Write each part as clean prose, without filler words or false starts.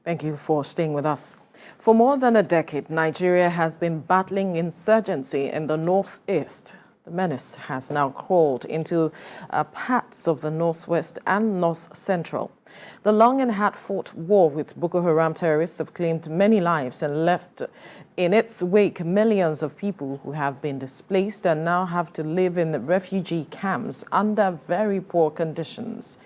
Thank you for staying with us. For more than a decade, Nigeria has been battling insurgency in the northeast. The menace has now crawled into parts of the northwest and north central. The long and hard-fought war with Boko Haram terrorists have claimed many lives and left in its wake millions of people who have been displaced and now have to live in refugee camps under very poor conditions.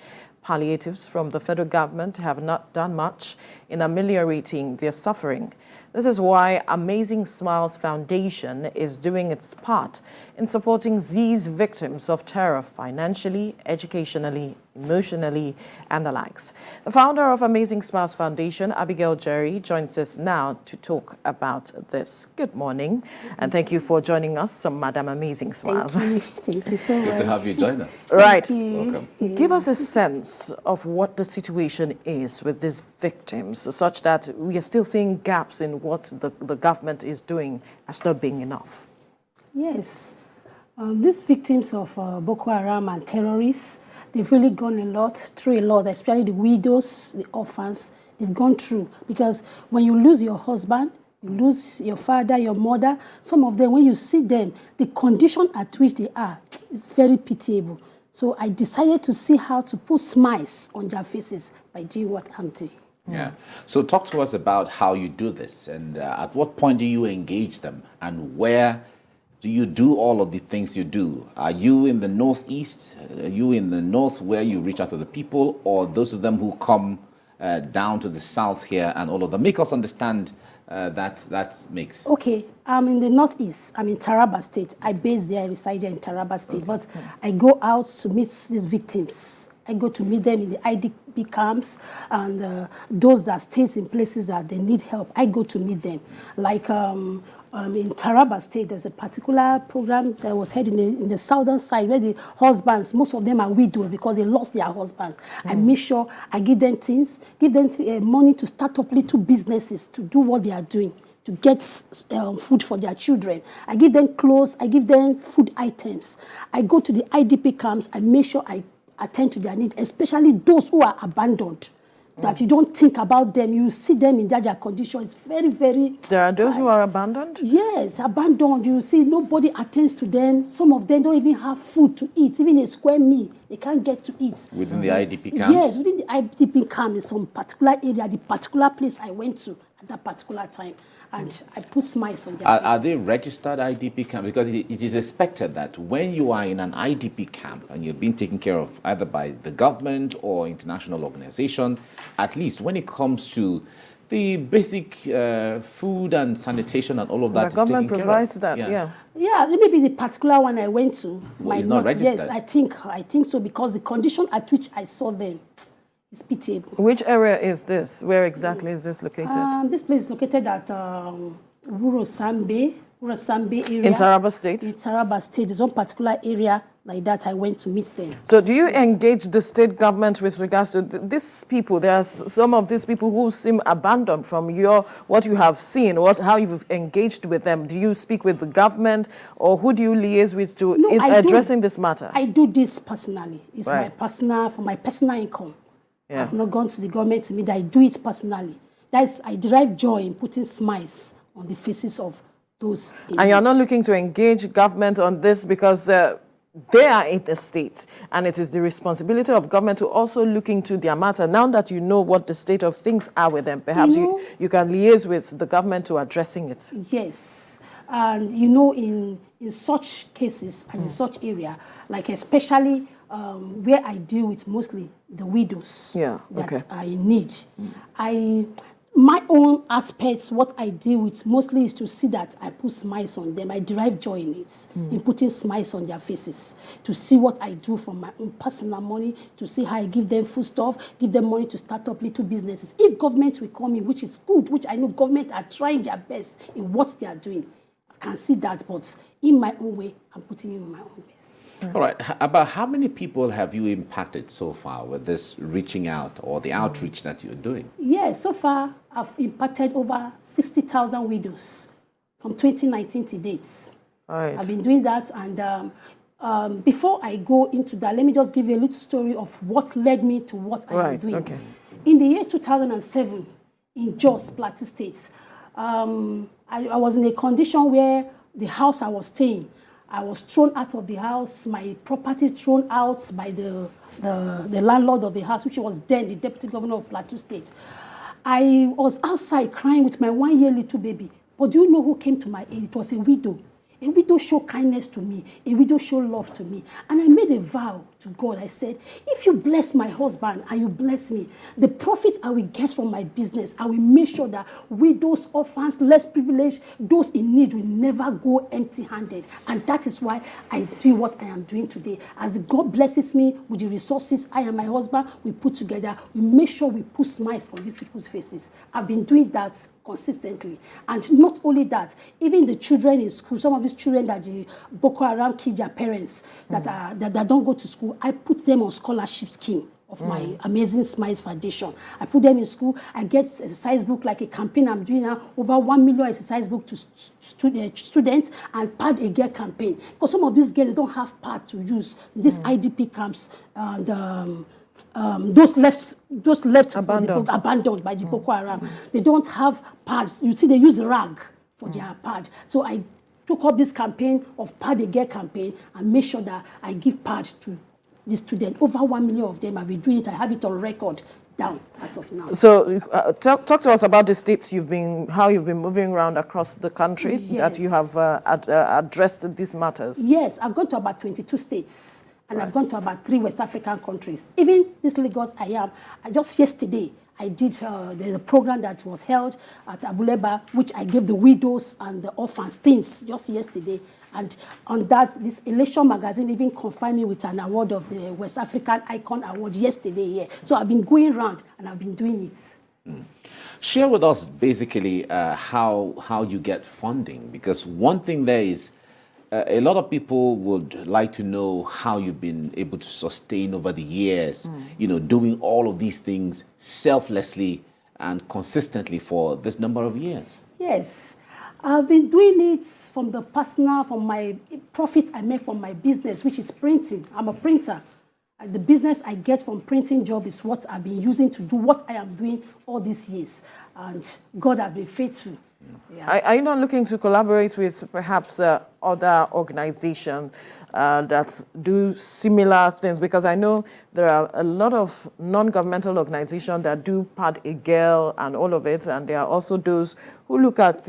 Palliatives from the federal government have not done much in ameliorating their suffering. This is why Amazing Smiles Foundation is doing its part in supporting these victims of terror financially, educationally, emotionally, and the likes. The founder of Amazing Smiles Foundation, Abigail Jerry, joins us now to talk about this. Good morning, and thank you for joining us, Madam Amazing Smiles. Thank you so much. Good to have you join us. Right. Welcome. Give us a sense of what the situation is with these victims, such that we are still seeing gaps in what the government is doing as not being enough. Yes. These victims of Boko Haram and terrorists, they've really gone through a lot, especially the widows, the orphans, they've gone through. Because when you lose your husband, you lose your father, your mother, some of them, when you see them, the condition at which they are is very pitiable. So I decided to see how to put smiles on their faces by doing what I'm doing. Yeah. So talk to us about how you do this, and at what point do you engage them, and where do you do all of the things you do? Are you in the northeast? Are you in the north where you reach out to the people, or those of them who come down to the south here and all of them? Make us understand that mix. Okay, I'm in the northeast. I'm in Taraba State. I base there, I reside in Taraba State. Okay. But I go out to meet these victims. I go to meet them in the IDP camps and those that stays in places that they need help. I go to meet them. Like in Taraba State, there's a particular program that was held in the southern side where the husbands, most of them are widows because they lost their husbands. I make sure I give them things, give them money to start up little businesses to do what they are doing, to get food for their children. I give them clothes, I give them food items. I go to the IDP camps, I make sure I attend to their needs, especially those who are abandoned, that you don't think about them. You see them in their condition. It's very, very... There are those who are abandoned? Yes, abandoned. You see, nobody attends to them. Some of them don't even have food to eat. Even a square meal, they can't get to eat. Within the IDP camps? Yes, within the IDP camp in some particular area, the particular place I went to at that particular time. And I put smiles on their faces. Are they registered IDP camps? Because it is expected that when you are in an IDP camp and you're being taken care of either by the government or international organization, at least when it comes to the basic food and sanitation and all of that, the government provides that, yeah. Yeah, maybe the particular one I went to is not registered. Yes, I think so, because the condition at which I saw them is pitiable. Which area is this? Where exactly is this located? This place is located at Urosambe area. In Taraba State? In Taraba State. There's one particular area like that I went to meet them. So do you engage the state government with regards to these people? There are some of these people who seem abandoned from what you have seen, how you've engaged with them. Do you speak with the government, or who do you liaise with addressing this matter? I do this personally. It's for my personal income. Yeah. I've not gone to the government to meet that. I do it personally. I derive joy in putting smiles on the faces of those. And you're not looking to engage government on this because they are in the state, and it is the responsibility of government to also look into their matter. Now that you know what the state of things are with them, perhaps you can liaise with the government to addressing it. Yes, and in such cases and in such area, like especially where I deal with mostly the widows that are in need. My own aspects, what I deal with mostly is to see that I put smiles on them. I derive joy in it, in putting smiles on their faces, to see what I do from my own personal money, to see how I give them food stuff, give them money to start up little businesses. If government will come in, which is good, which I know government are trying their best in what they are doing, I can see that, but in my own way, I'm putting in my own best. All right. About how many people have you impacted so far with this reaching out or the outreach that you're doing? Yes, so far I've impacted over 60,000 widows from 2019 to date. Right. I've been doing that, and before I go into that, let me just give you a little story of what led me to what I am doing. Okay. In the year 2007, in Jos, Plateau State. I was in a condition where the house I was staying, I was thrown out of the house, my property thrown out by the landlord of the house, which was then the deputy governor of Plateau State. I was outside crying with my 1-year little baby. But do you know who came to my aid? It was a widow. A widow showed kindness to me. A widow showed love to me. And I made a vow to God. I said, if you bless my husband and you bless me, the profit I will get from my business, I will make sure that widows, orphans, less privileged, those in need will never go empty-handed. And that is why I do what I am doing today. As God blesses me with the resources I and my husband, we put together, we make sure we put smiles on these people's faces. I've been doing that consistently. And not only that, even the children in school, some of these children that the Boko Haram killed their parents, that don't go to school, I put them on scholarship scheme of my Amazing Smiles Foundation. I put them in school. I get exercise book, like a campaign I'm doing now, over 1 million exercise book to students, and Pad a Girl campaign. Because some of these girls, they don't have pad to use. These IDP camps, and those left abandoned by the Boko Haram. They don't have pads. You see, they use rag for their pad. So I took up this campaign of Pad a Girl campaign and make sure that I give pads to the students. Over 1 million of them. I've been doing it. I have it on record down as of now. So talk to us about the states how you've been moving around across the country, that you have addressed these matters. Yes, I've gone to about 22 states. And I've gone to about 3 West African countries. Even this Lagos just yesterday, I did the program that was held at Abuleba, which I gave the widows and the orphans things just yesterday. And on that, this Election magazine even confined me with an award of the West African Icon Award yesterday here. So I've been going around and I've been doing it. Share with us basically how you get funding, because one thing there is, a lot of people would like to know how you've been able to sustain over the years, doing all of these things selflessly and consistently for this number of years. Yes, I've been doing it from my profit I make from my business, which is printing. I'm a printer. The business I get from printing job is what I've been using to do what I am doing all these years. And God has been faithful. Yeah. Are you not looking to collaborate with perhaps other organizations that do similar things? Because I know there are a lot of non-governmental organizations that do Pad a Girl and all of it, and there are also those who look at,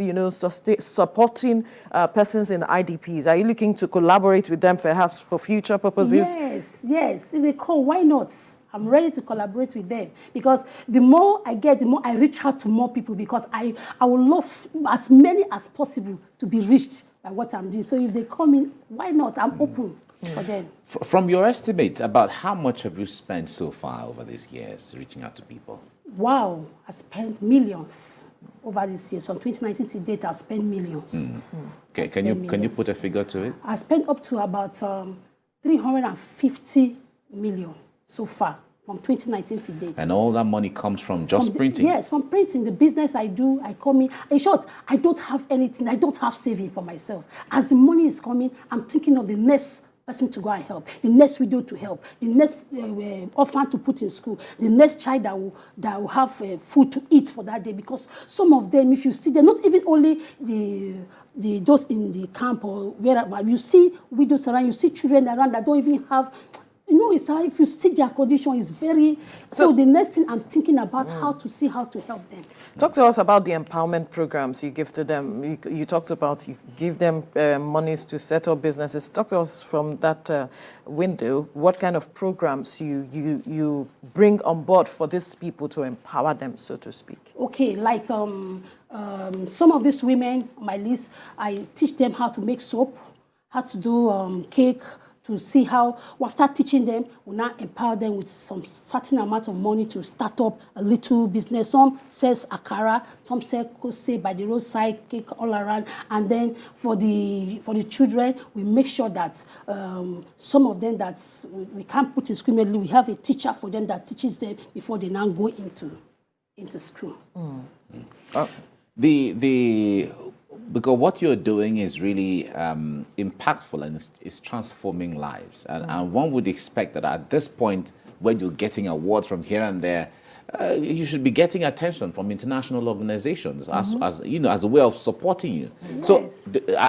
supporting persons in IDPs. Are you looking to collaborate with them perhaps for future purposes? Yes. If they call, why not? I'm ready to collaborate with them, because the more I get, the more I reach out to more people, because I would love as many as possible to be reached by what I'm doing. So if they come in, why not? I'm open for them. From your estimate, about how much have you spent so far over these years reaching out to people? Wow, I spent millions over this year. So from 2019 to date, I've spent millions. Okay, can you put a figure to it? I spent up to about 350 million. So far, from 2019 to date. And all that money comes from just printing? Yes, from printing. The business I do, I come in short, I don't have anything. I don't have saving for myself. As the money is coming, I'm thinking of the next person to go and help, the next widow to help, the next orphan to put in school, the next child that will have food to eat for that day. Because some of them, if you see, they're not even only those in the camp or wherever. You see widows around, you see children around that don't even have. It's how, if you see their condition is very... So the next thing I'm thinking about how to help them. Talk to us about the empowerment programs you give to them. You talked about you give them monies to set up businesses. Talk to us from that window, what kind of programs you bring on board for these people to empower them, so to speak. Okay, like some of these women on my list, I teach them how to make soap, how to do cake, to see how, after teaching them, we now empower them with some certain amount of money to start up a little business. Some sells akara, some sell kose by the roadside, cake all around. And then for the children, we make sure that some of them that we can't put in school immediately, we have a teacher for them that teaches them before they now go into school. Because what you're doing is really impactful and it's transforming lives. And one would expect that at this point, when you're getting awards from here and there, you should be getting attention from international organizations as you know, as a way of supporting you. Yes. So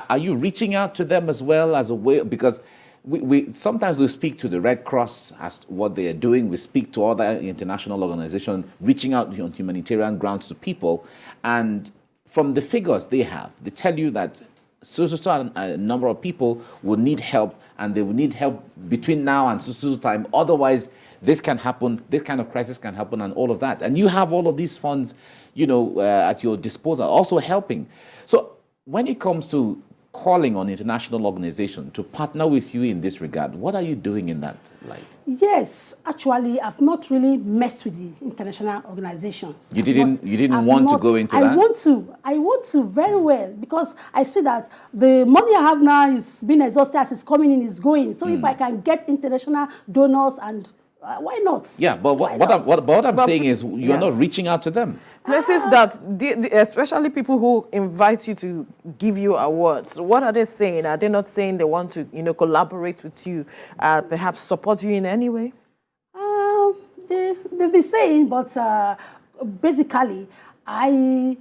are you reaching out to them as well as a way, because we sometimes we speak to the Red Cross as to what they are doing. We speak to other international organizations reaching out on humanitarian grounds to people, and from the figures they have, they tell you that a number of people will need help, and they will need help between now and so time. Otherwise, this can happen, this kind of crisis can happen, and all of that. And you have all of these funds, you know, at your disposal, also helping. So when it comes to calling on international organizations to partner with you in this regard, what are you doing in that light? Yes, actually, I've not really messed with the international organizations. You didn't want to go into that? I want to very well, because I see that the money I have now is being exhausted as it's coming in, is going. So if I can get international donors, and why not? Yeah, but what I'm saying is you're not reaching out to them. Places that, especially people who invite you to give you awards, what are they saying? Are they not saying they want to, you know, collaborate with you, perhaps support you in any way? They've been saying, but basically, I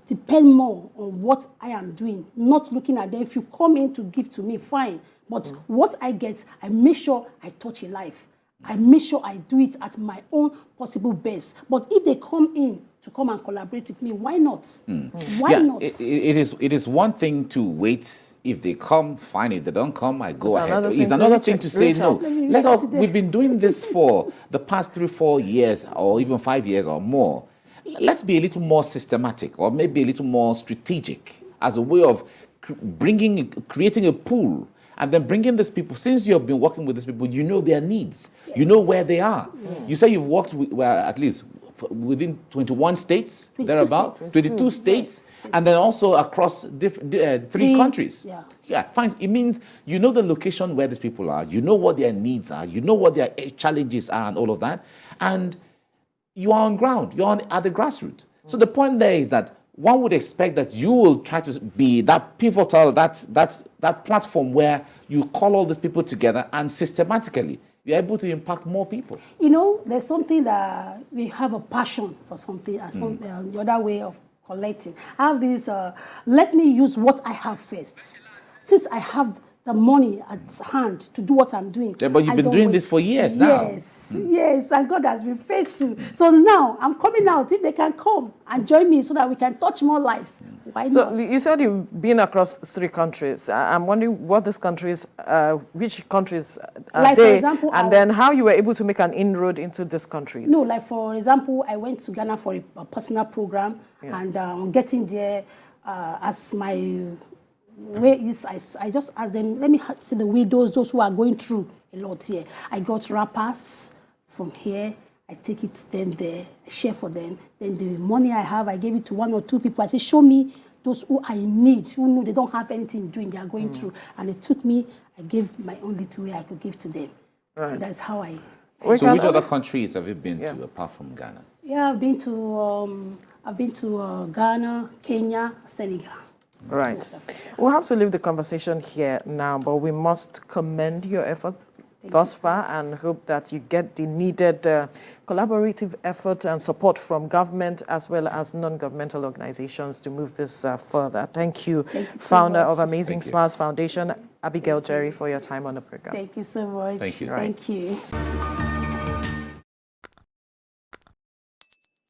depend more on what I am doing, not looking at them. If you come in to give to me, fine. But what I get, I make sure I touch a life. I make sure I do it at my own possible best. But if they come in to come and collaborate with me, why not? Why not? It is one thing to wait. If they come, fine. If they don't come, I go ahead. It's another thing to say no. We've been doing this for the past 3-4 years, or even 5 years or more. Let's be a little more systematic, or maybe a little more strategic, as a way of creating a pool, and then bringing these people. Since you have been working with these people, you know their needs. Yes. You know where they are. Yeah. You say you've worked with, at least within 21 states, thereabouts, 22 states, yes. And then also across three countries. Yeah, fine. It means you know the location where these people are, you know what their needs are, you know what their challenges are, and all of that, and you are on ground, you're at the grassroots. So the point there is that one would expect that you will try to be that pivotal, that platform where you call all these people together, and systematically you're able to impact more people. You know, there's something that we have a passion for something, and the other way of collecting. I have this, let me use what I have first. Since I have the money at hand to do what I'm doing. Yeah, but you've been doing this for years now. Yes, and God has been faithful. So now I'm coming out. If they can come and join me so that we can touch more lives, why not? So you said you've been across 3 countries. I'm wondering what these countries, which countries are like, they, for example, and then how you were able to make an inroad into these countries. No, like for example, I went to Ghana for a personal program, and getting there as my way is, I just asked them, let me see the widows, those who are going through a lot here. I got wrappers from here. I take it to them there, I share for them. Then the money I have, I gave it to 1 or 2 people. I say, show me those who I need, who know they don't have anything doing, they are going through. And it took me, I gave my own little way I could give to them. Right. That's how I... So which other countries have you been to apart from Ghana? Yeah, I've been to Ghana, Kenya, Senegal. Right. We'll have to leave the conversation here now, but we must commend your effort thus far and hope that you get the needed collaborative effort and support from government as well as non-governmental organizations to move this further. Thank you, founder of Amazing Smiles Foundation, Abigail Jerry, for your time on the program. Thank you so much. Thank you. Thank you.